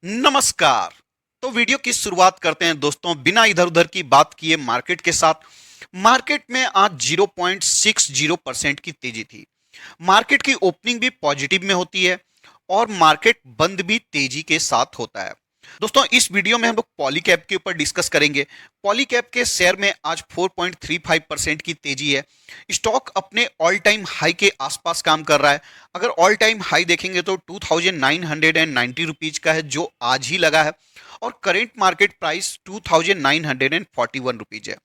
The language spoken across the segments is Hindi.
नमस्कार। तो वीडियो की शुरुआत करते हैं दोस्तों बिना इधर उधर की बात किए मार्केट के साथ। मार्केट में आज 0.60% की तेजी थी। मार्केट की ओपनिंग भी पॉजिटिव में होती है और मार्केट बंद भी तेजी के साथ होता है। दोस्तों इस वीडियो में हम लोग पॉलीकैब के ऊपर डिस्कस करेंगे। पॉलीकैब के शेयर में आज 4.35% की तेजी है। स्टॉक अपने ऑल टाइम हाई के आसपास काम कर रहा है। अगर ऑल टाइम हाई देखेंगे तो 2990 रुपीज का है जो आज ही लगा है और करेंट मार्केट प्राइस 2941 रुपीज है।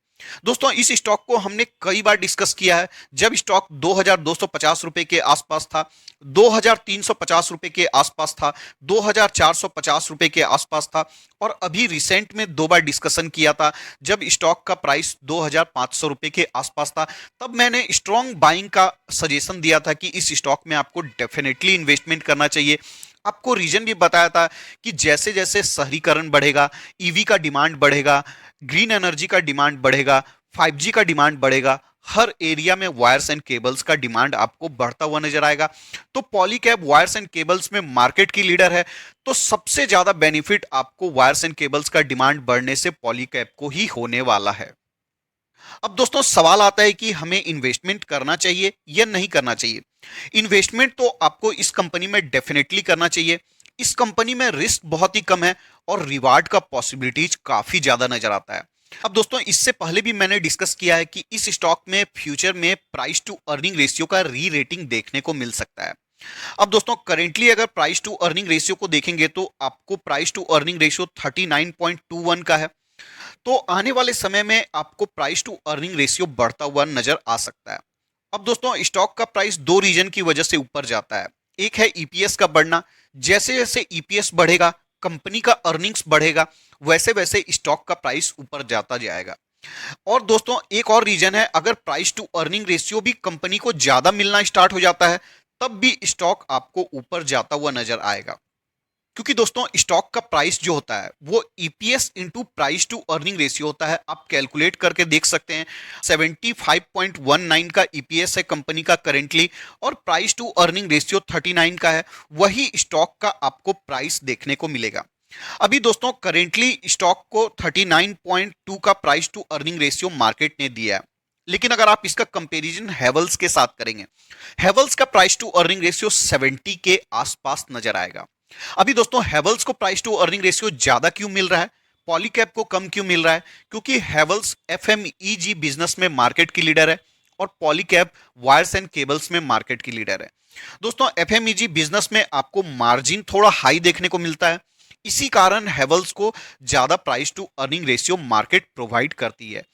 दोस्तों इस स्टॉक को हमने कई बार डिस्कस किया है। जब स्टॉक 2250 रुपए के आसपास था, 2350 रुपए के आसपास था, 2450 रुपए के आसपास था और अभी रिसेंट में दो बार डिस्कशन किया था जब स्टॉक का प्राइस 2500 रुपए के आसपास था। तब मैंने स्ट्रॉन्ग बाइंग का सजेशन दिया था कि इस स्टॉक में आपको डेफिनेटली इन्वेस्टमेंट करना चाहिए। आपको रीजन भी बताया था कि जैसे जैसे शहरीकरण बढ़ेगा, ईवी का डिमांड बढ़ेगा, ग्रीन एनर्जी का डिमांड बढ़ेगा, 5G का डिमांड बढ़ेगा, हर एरिया में वायर्स एंड केबल्स का डिमांड आपको बढ़ता हुआ नजर आएगा। तो पॉलीकैब वायर्स एंड केबल्स में मार्केट की लीडर है, तो सबसे ज्यादा बेनिफिट आपको वायर्स एंड केबल्स का डिमांड बढ़ने से पॉलीकैब को ही होने वाला है। अब दोस्तों सवाल आता है कि हमें इन्वेस्टमेंट करना चाहिए या नहीं करना चाहिए। इन्वेस्टमेंट तो आपको इस कंपनी में डेफिनेटली करना चाहिए। इस कंपनी में रिस्क बहुत ही कम है और रिवार्ड का पॉसिबिलिटीज काफी ज्यादा नजर आता है। अब दोस्तों इससे पहले भी मैंने डिस्कस किया है कि इस स्टॉक में फ्यूचर में प्राइस टू अर्निंग रेशियो का री रेटिंग देखने को मिल सकता है। अब दोस्तों करेंटली अगर प्राइस टू अर्निंग रेशियो को देखेंगे तो आपको प्राइस टू अर्निंग रेशियो 39.21 का है। तो आने वाले समय में आपको प्राइस टू अर्निंग रेशियो बढ़ता हुआ नजर आ सकता है। अब दोस्तों स्टॉक का प्राइस दो रीजन की वजह से ऊपर जाता है। एक है ईपीएस का बढ़ना। जैसे जैसे ईपीएस बढ़ेगा, कंपनी का अर्निंग्स बढ़ेगा, वैसे वैसे स्टॉक का प्राइस ऊपर जाता जाएगा। और दोस्तों एक और रीजन है, अगर प्राइस टू अर्निंग रेशियो भी कंपनी को ज्यादा मिलना स्टार्ट हो जाता है तब भी स्टॉक आपको ऊपर जाता हुआ नजर आएगा। क्योंकि दोस्तों स्टॉक का प्राइस जो होता है वो EPS into price to earning ratio होता है। आप कैलकुलेट करके देख सकते हैं। 75.19 का ईपीएस है कंपनी का करेंटली और प्राइस टू अर्निंग रेशियो 39 का है। वही स्टॉक का आपको प्राइस देखने को मिलेगा। अभी दोस्तों करेंटली स्टॉक को 39.2 का price to earning ratio market ने दिया है। लेकिन अगर आप इसका कंपैरिजन हेवल्स के साथ करेंगे, हेवल्स का प्राइस टू अर्निंग रेशियो 70 के आसपास नजर आएगा। अभी दोस्तों हैवेल्स को प्राइस टू अर्निंग रेशियो ज्यादा क्यों मिल रहा है, पॉलीकैब को कम क्यों मिल रहा है? क्योंकि हैवेल्स एफएमईजी बिजनेस में मार्केट की लीडर है और पॉलीकैब वायर्स एंड केबल्स में मार्केट की लीडर है। दोस्तों एफएमईजी बिजनेस में आपको मार्जिन थोड़ा हाई देखने को मिलता है। इसी कारण हैवेल्स को ज्यादा price to earning ratio market provide करती है।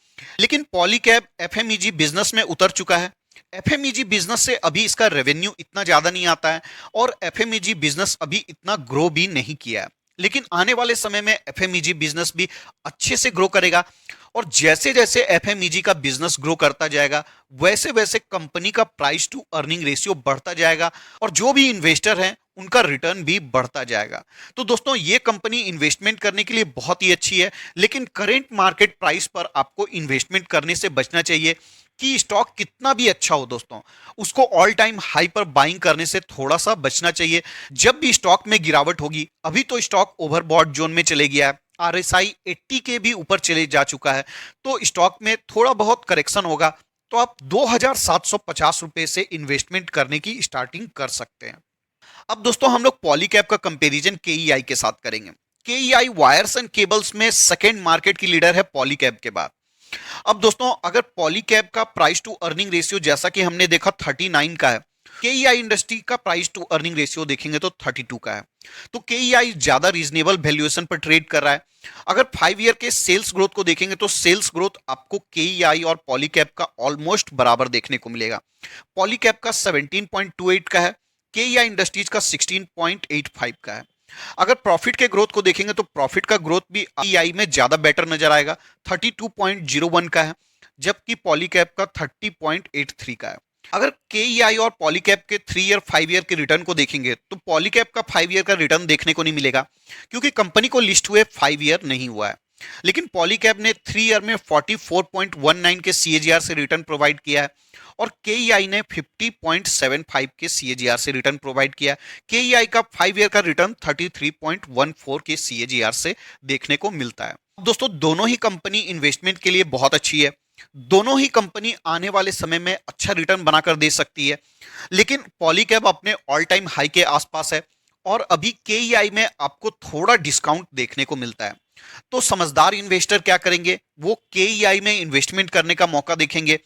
लेकिन पॉलीकैब एफएमईजी बिजनेस में उतर चुका है। एफएमईजी बिजनेस से अभी इसका रेवेन्यू इतना ज्यादा नहीं आता है और एफएमईजी बिजनेस अभी इतना ग्रो भी नहीं किया है। लेकिन आने वाले समय में एफएमईजी बिजनेस भी अच्छे से ग्रो करेगा और जैसे जैसे एफएमईजी का बिजनेस ग्रो करता जाएगा वैसे वैसे कंपनी का प्राइस टू अर्निंग रेशियो बढ़ता जाएगा और जो भी इन्वेस्टर हैं उनका रिटर्न भी बढ़ता जाएगा। तो दोस्तों ये कंपनी इन्वेस्टमेंट करने के लिए बहुत ही अच्छी है, लेकिन करेंट मार्केट प्राइस पर आपको इन्वेस्टमेंट करने से बचना चाहिए। कि स्टॉक कितना भी अच्छा हो दोस्तों, उसको ऑल टाइम हाई पर बाइंग करने से थोड़ा सा बचना चाहिए। जब भी स्टॉक में गिरावट होगी, अभी तो स्टॉक ओवरबॉट जोन में चले गया है, आरएसआई 80 के भी ऊपर चले जा चुका है, तो स्टॉक में थोड़ा बहुत करेक्शन होगा तो आप 2750 रुपए से इन्वेस्टमेंट करने की स्टार्टिंग कर सकते हैं। अब दोस्तों हम लोग पॉलीकैब का कंपैरिजन केईआई के साथ करेंगे। केईआई वायर्स एंड केबल्स में सेकेंड मार्केट की लीडर है पॉलीकैब के बाद। अब दोस्तों अगर पॉलीकैब का प्राइस टू अर्निंग रेशियो जैसा कि हमने देखा 39 का है, केईआई इंडस्ट्री का प्राइस टू अर्निंग रेशियो देखेंगे तो 32 का है। तो केईआई ज्यादा रीजनेबल वैल्यूएशन पर ट्रेड कर रहा है। अगर 5 ईयर के सेल्स ग्रोथ को देखेंगे तो सेल्स ग्रोथ आपको केईआई और पॉलीकैब का ऑलमोस्ट बराबर देखने को मिलेगा। पॉलीकैब का 17.28 का है, केईआई इंडस्ट्रीज का 16.85 का है। अगर प्रॉफिट के ग्रोथ को देखेंगे तो प्रॉफिट का ग्रोथ भी ईआई में ज्यादा बेटर नजर आएगा, 32.01 का है, जबकि पॉलीकैब का 30.83 का है। अगर केईआई और पॉलीकैब के 3 ईयर 5 ईयर के रिटर्न को देखेंगे तो पॉलीकैब का 5 ईयर का रिटर्न देखने को नहीं मिलेगा क्योंकि कंपनी को लिस्ट हुए 5 ईयर नहीं हुआ है। लेकिन पॉलीकैब ने 3 ईयर में 44.19 के सीएजीआर से रिटर्न प्रोवाइड किया है और केईआई ने 50.75 के सीएजीआर से रिटर्न प्रोवाइड किया है। केईआई का 5 ईयर का रिटर्न 33.14 के सीएजीआर से देखने को मिलता है। दोस्तों, दोनों ही कंपनी इन्वेस्टमेंट के लिए बहुत अच्छी है। दोनों ही कंपनी आने वाले समय में अच्छा रिटर्न बनाकर दे सकती है, लेकिन पॉलीकैब अपने ऑल टाइम हाई के आसपास है और अभी केईआई में आपको थोड़ा डिस्काउंट देखने को मिलता है। तो समझदार इन्वेस्टर क्या करेंगे, वो केईआई में इन्वेस्टमेंट करने का मौका देखेंगे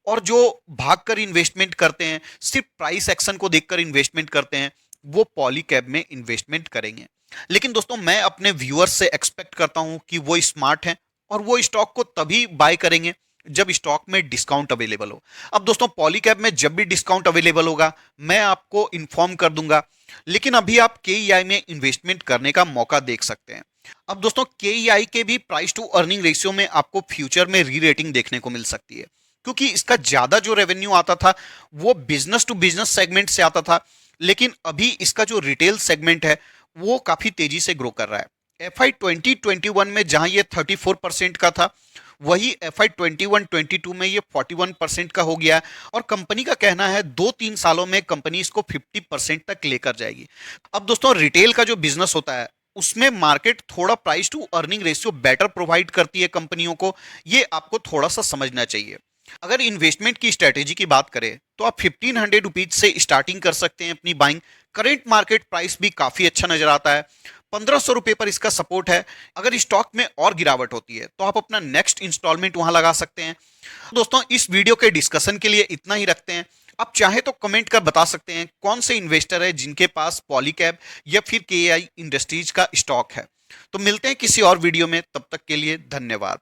और जो भागकर इन्वेस्टमेंट करते हैं, सिर्फ प्राइस एक्शन को देखकर इन्वेस्टमेंट करते हैं, वो पॉलीकैब में इन्वेस्टमेंट करेंगे। लेकिन दोस्तों, मैं अपने व्यूअर्स से एक्सपेक्ट करता हूं कि वो स्मार्ट हैं और वो स्टॉक को तभी बाय करेंगे जब स्टॉक में डिस्काउंट अवेलेबल हो। अब दोस्तों, पॉलीकैब में जब भी डिस्काउंट अवेलेबल होगा मैं आपको इन्फॉर्म कर दूंगा, लेकिन अभी आप केईआई में इन्वेस्टमेंट करने का मौका देख सकते हैं। अब दोस्तों, केईआई के भी प्राइस टू अर्निंग रेशियो में आपको फ्यूचर में री रेटिंग देखने को मिल सकती है, क्योंकि इसका ज्यादा जो रेवेन्यू आता था वो बिजनेस टू बिजनेस सेगमेंट से आता था, लेकिन अभी इसका जो रिटेल सेगमेंट है वो काफी तेजी से ग्रो कर रहा है। एफआई 2021 में जहां ये 34% का था, वही एफआई 21-22 में ये 41% का हो गया है और कंपनी का कहना है 2-3 सालों में कंपनी इसको 50% तक लेकर जाएगी। अब दोस्तों, रिटेल का जो बिजनेस होता है उसमें मार्केट थोड़ा price to earning ratio better provide करती है कंपनियों को, ये आपको थोड़ा सा समझना चाहिए। अगर इन्वेस्टमेंट की स्ट्रेटेजी की बात करें तो आप 1500 रुपीज से स्टार्टिंग कर सकते हैं अपनी बाइंग। करेंट मार्केट प्राइस भी काफी अच्छा नजर आता है, 1500 रुपए पर इसका सपोर्ट है। अगर स्टॉक में और गिरावट होती है तो आप अपना नेक्स्ट इंस्टॉलमेंट वहां लगा सकते हैं। दोस्तों, इस वीडियो के डिस्कशन के लिए इतना ही रखते हैं। आप चाहे तो कमेंट कर बता सकते हैं कौन से इन्वेस्टर है जिनके पास पॉलीकैब या फिर केआई इंडस्ट्रीज का स्टॉक है। तो मिलते हैं किसी और वीडियो में, तब तक के लिए धन्यवाद।